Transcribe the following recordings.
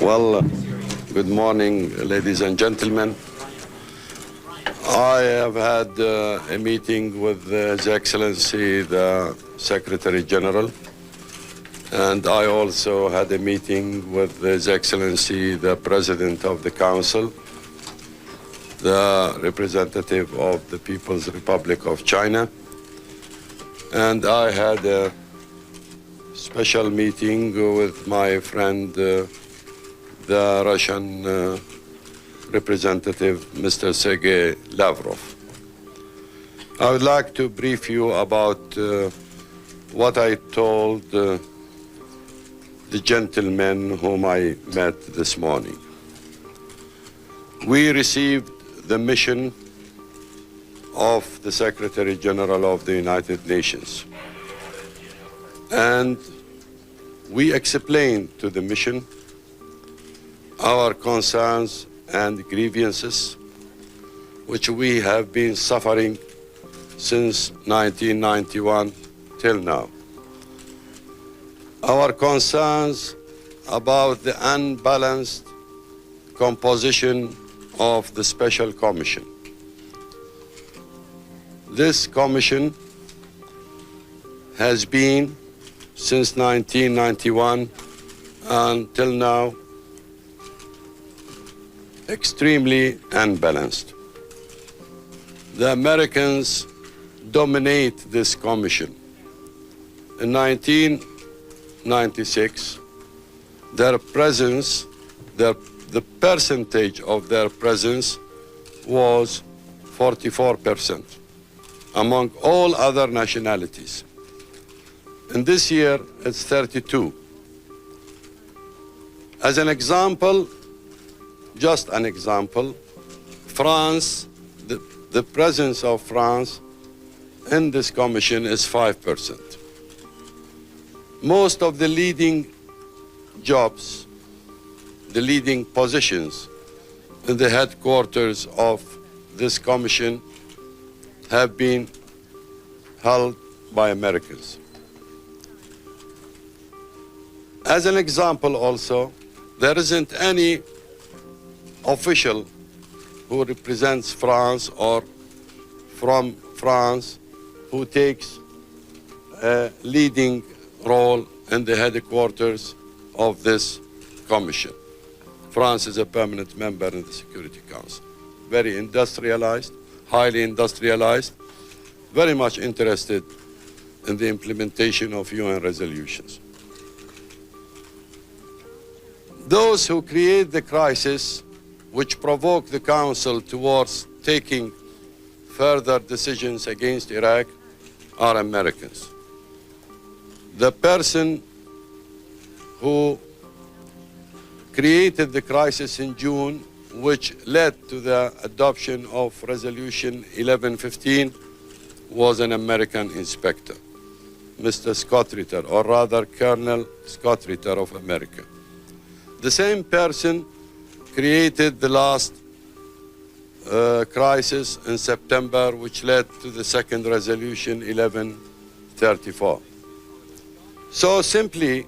Well, good morning, ladies and gentlemen. I have had a meeting with His Excellency, the Secretary-General, and I also had a meeting with His Excellency, the President of the Council, the representative of the People's Republic of China, and I had a special meeting with my friend, the Russian representative, Mr. Sergei Lavrov. I would like to brief you about what I told the gentlemen whom I met this morning. We received the mission of the Secretary-General of the United Nations, and we explained to the mission our concerns and grievances, which we have been suffering since 1991 till now. Our concerns about the unbalanced composition of the Special Commission. This commission has been, since 1991 until now, extremely unbalanced. The Americans dominate this commission. In 1996, their presence, the percentage of their presence was 44% among all other nationalities. And this year, it's 32. As an example, just an example, France, the presence of France in this commission is 5%. Most of the leading jobs, the leading positions in the headquarters of this commission have been held by Americans. As an example also, there isn't any official who represents France or from France who takes a leading role in the headquarters of this commission. France is a permanent member in the Security Council. Very industrialized, highly industrialized, very much interested in the implementation of UN resolutions. Those who create the crisis which provoke the Council towards taking further decisions against Iraq are Americans. The person who created the crisis in June, which led to the adoption of Resolution 1115, was an American inspector, Mr. Scott Ritter, or rather Colonel Scott Ritter of America. The same person created the last crisis in September, which led to the second resolution, 1134. So simply,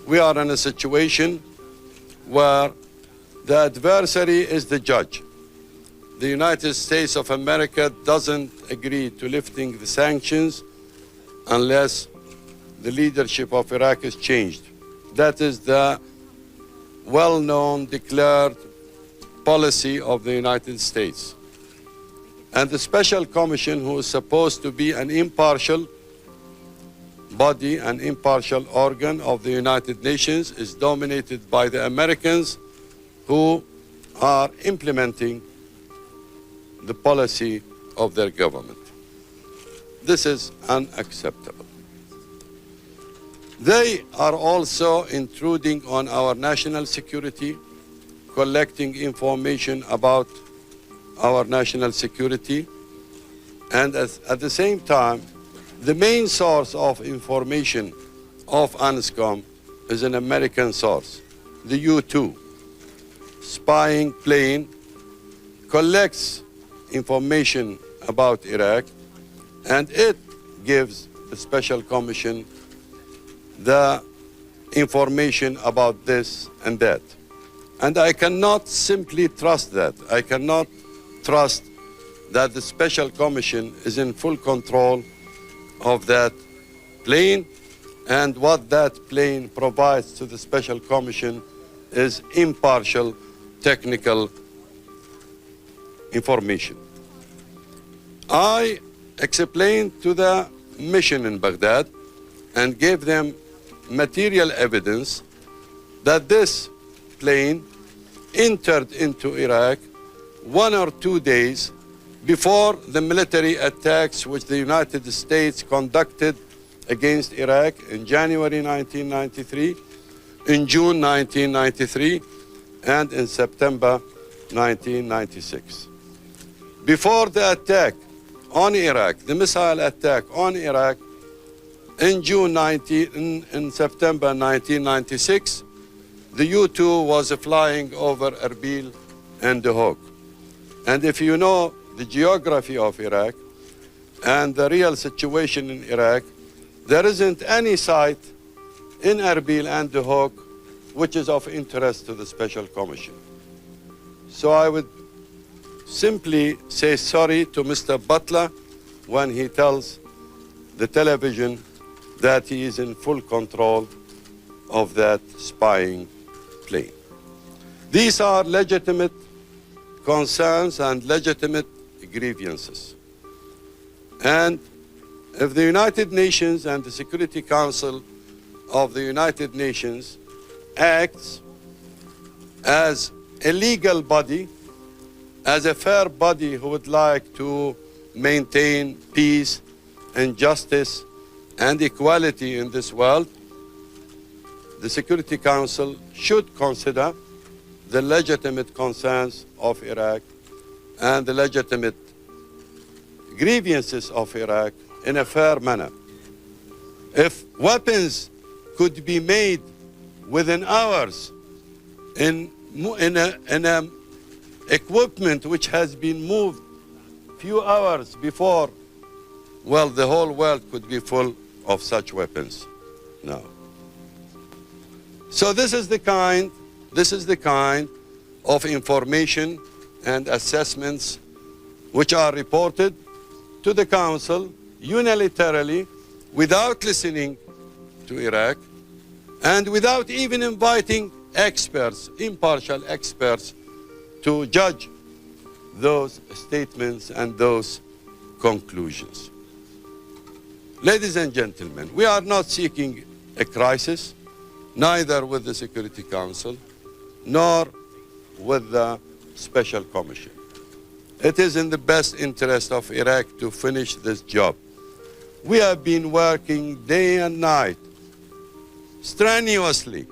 we are in a situation where the adversary is the judge. The United States of America doesn't agree to lifting the sanctions unless the leadership of Iraq is changed. That is the well-known, declared policy of the United States. And the Special Commission, who is supposed to be an impartial body, an impartial organ of the United Nations, is dominated by the Americans, who are implementing the policy of their government. This is unacceptable. They are also intruding on our national security, collecting information about our national security, and at the same time, the main source of information of UNSCOM is an American source. The U-2 spying plane collects information about Iraq, and it gives the Special Commission the information about this and that. And I cannot simply trust that. I cannot trust that the Special Commission is in full control of that plane, and what that plane provides to the Special Commission is impartial technical information. I explained to the mission in Baghdad and gave them material evidence that this plane entered into Iraq 1 or 2 days before the military attacks which the United States conducted against Iraq in January 1993, in June 1993, and in September 1996. Before the attack on Iraq, the missile attack on Iraq in September 1996, the U-2 was flying over Erbil and Duhok. And if you know the geography of Iraq and the real situation in Iraq, there isn't any site in Erbil and Duhok which is of interest to the Special Commission. So I would simply say sorry to Mr. Butler when he tells the television that he is in full control of that spying plane. These are legitimate concerns and legitimate grievances. And if the United Nations and the Security Council of the United Nations acts as a legal body, as a fair body who would like to maintain peace and justice and equality in this world, the Security Council should consider the legitimate concerns of Iraq and the legitimate grievances of Iraq in a fair manner. If weapons could be made within hours in equipment which has been moved few hours before, well, the whole world could be full of such weapons now. So this is the kind of information and assessments which are reported to the Council unilaterally without listening to Iraq and without even inviting experts, impartial experts, to judge those statements and those conclusions. Ladies and gentlemen, we are not seeking a crisis, neither with the Security Council nor with the Special Commission. It is in the best interest of Iraq to finish this job. We have been working day and night, strenuously,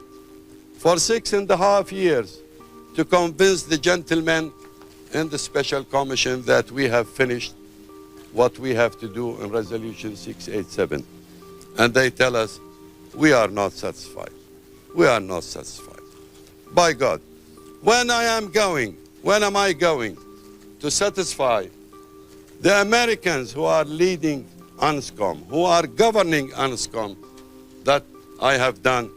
for 6.5 years to convince the gentlemen in the Special Commission that we have finished what we have to do in Resolution 687. And they tell us, we are not satisfied. We are not satisfied. By God, when am I going to satisfy the Americans who are leading UNSCOM, who are governing UNSCOM, that I have done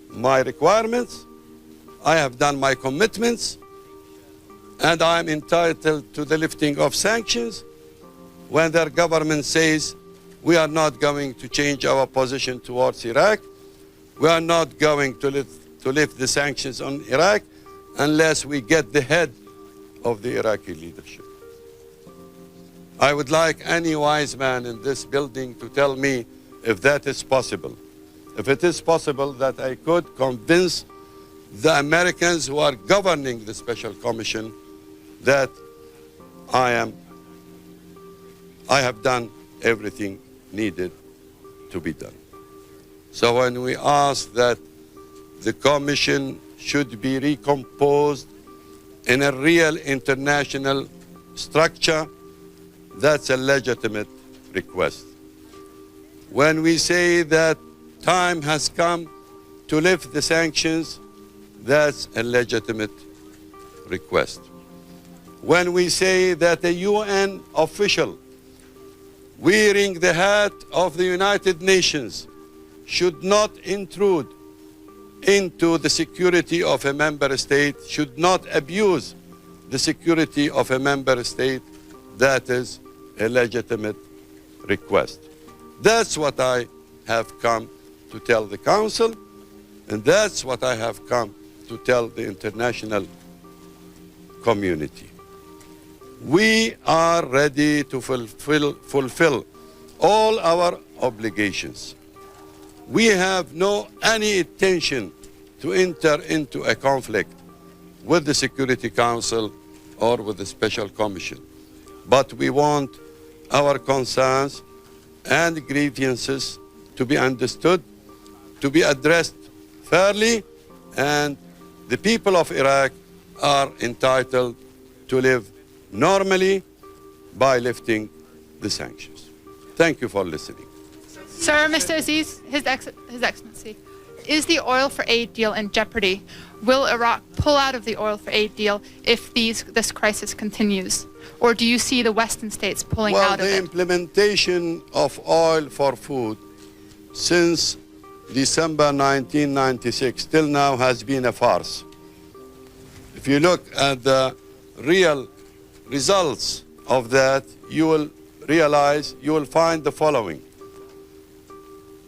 my requirements, I have done my commitments, and I am entitled to the lifting of sanctions, when their government says we are not going to change our position towards Iraq, we are not going to lift the sanctions on Iraq unless we get the head of the Iraqi leadership. I would like any wise man in this building to tell me if that is possible. If it is possible that I could convince the Americans who are governing the Special Commission that I have done everything needed to be done. So when we ask that the Commission should be recomposed in a real international structure, that's a legitimate request. When we say that time has come to lift the sanctions, that's a legitimate request. When we say that a UN official wearing the hat of the United Nations should not intrude into the security of a member state, should not abuse the security of a member state. That is a legitimate request. That's what I have come to tell the Council, and that's what I have come to tell the international community. We are ready to fulfill all our obligations. We have no any intention to enter into a conflict with the Security Council or with the Special Commission. But we want our concerns and grievances to be understood, to be addressed fairly, and the people of Iraq are entitled to live normally by lifting the sanctions. Thank you for listening. Sir, Mr. Aziz, His Excellency, is the oil for aid deal in jeopardy? Will Iraq pull out of the oil for aid deal if this crisis continues? Or do you see the Western states pulling out of it? Well, the implementation of oil for food since December 1996 till now has been a farce. If you look at the real results of that, you will realize, you will find the following.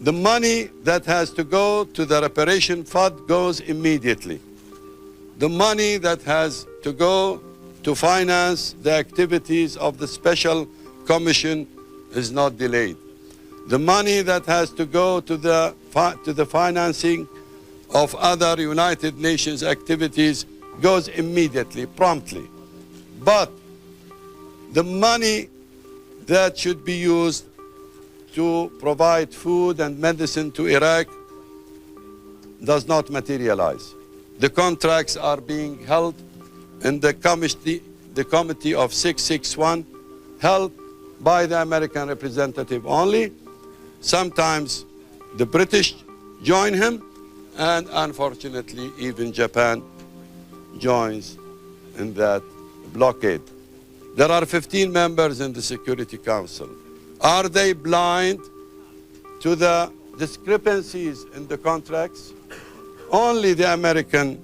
The money that has to go to the reparation fund goes immediately. The money that has to go to finance the activities of the Special Commission is not delayed. The money that has to go to the financing of other United Nations activities goes immediately, promptly. But the money that should be used to provide food and medicine to Iraq does not materialize. The contracts are being held in the committee of 661, held by the American representative only. Sometimes the British join him, and unfortunately even Japan joins in that blockade. There are 15 members in the Security Council. Are they blind to the discrepancies in the contracts? Only the American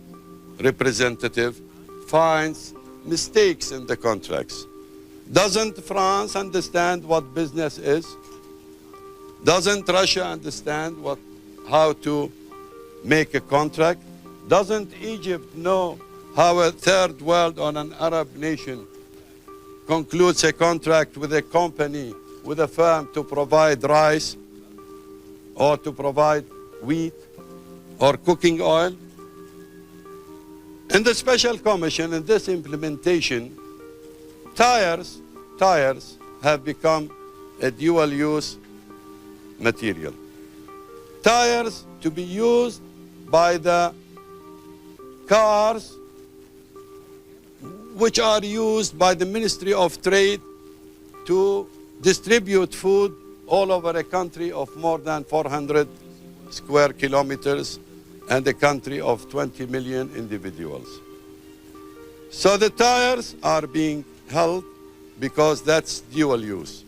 representative finds mistakes in the contracts. Doesn't France understand what business is? Doesn't Russia understand how to make a contract? Doesn't Egypt know how a third world or an Arab nation concludes a contract with a company, with a firm to provide rice or to provide wheat or cooking oil? In the Special Commission, in this implementation, tires have become a dual-use material. Tires to be used by the cars which are used by the Ministry of Trade to distribute food all over a country of more than 400 square kilometers and a country of 20 million individuals. So the tires are being held because that's dual use.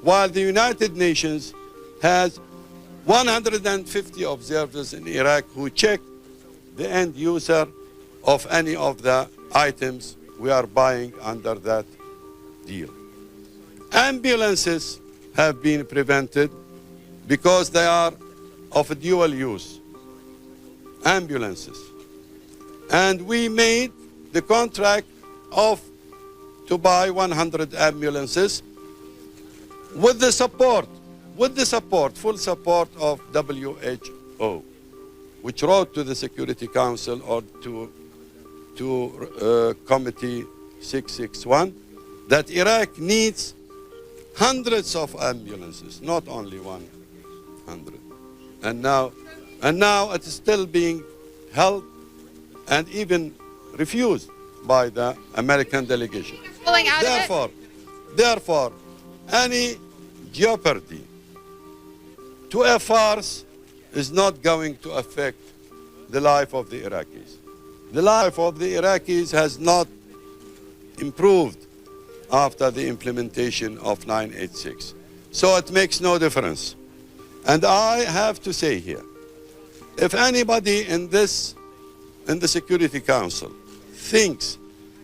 While the United Nations has 150 observers in Iraq who check the end user of any of the items we are buying under that deal. Ambulances have been prevented because they are of a dual use. Ambulances. And we made the contract to buy 100 ambulances with the support, full support of WHO, which wrote to the Security Council or to Committee 661 that Iraq needs hundreds of ambulances, not only 100. And now it is still being held and even refused by the American delegation. Therefore, any jeopardy to a farce is not going to affect the life of the Iraqis. The life of the Iraqis has not improved after the implementation of 986. So it makes no difference. And I have to say here If anybody in the Security Council thinks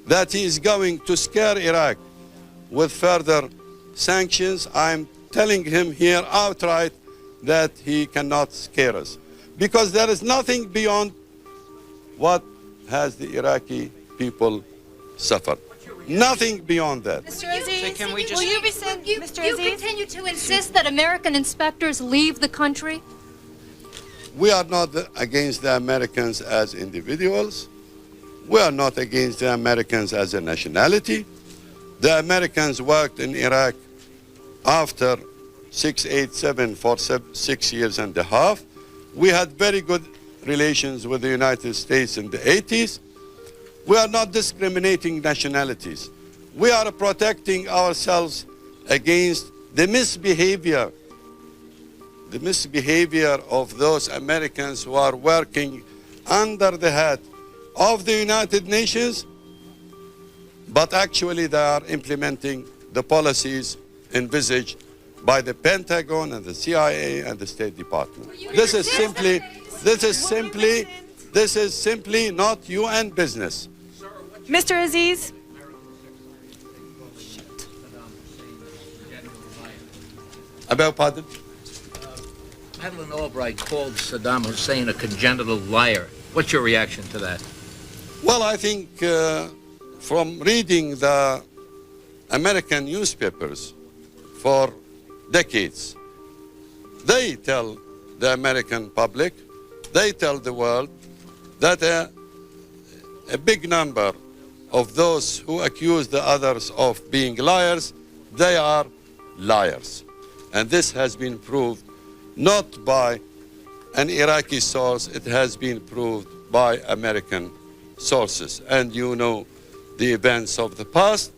that he is going to scare Iraq with further sanctions, I'm telling him here outright that he cannot scare us. Because there is nothing beyond what has the Iraqi people suffered. Nothing beyond that. Mr. Aziz, can we just... will you continue to insist that American inspectors leave the country? We are not against the Americans as individuals. We are not against the Americans as a nationality. The Americans worked in Iraq after 687 for 6 years and a half. We had very good relations with the United States in the 80s. We are not discriminating nationalities. We are protecting ourselves against the misbehavior of those Americans who are working under the hat of the United Nations, but actually they are implementing the policies envisaged by the Pentagon and the CIA and the State Department. This is simply not UN business. Mr. Aziz? I beg your pardon? Madeleine Albright called Saddam Hussein a congenital liar. What's your reaction to that? Well, I think from reading the American newspapers for decades, they tell the American public, they tell the world that a big number of those who accuse the others of being liars, they are liars. And this has been proved not by an Iraqi source, it has been proved by American sources. And you know the events of the past,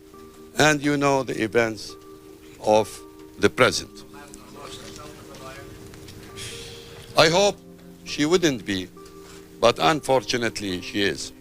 and you know the events of the present. I hope she wouldn't be, but unfortunately she is.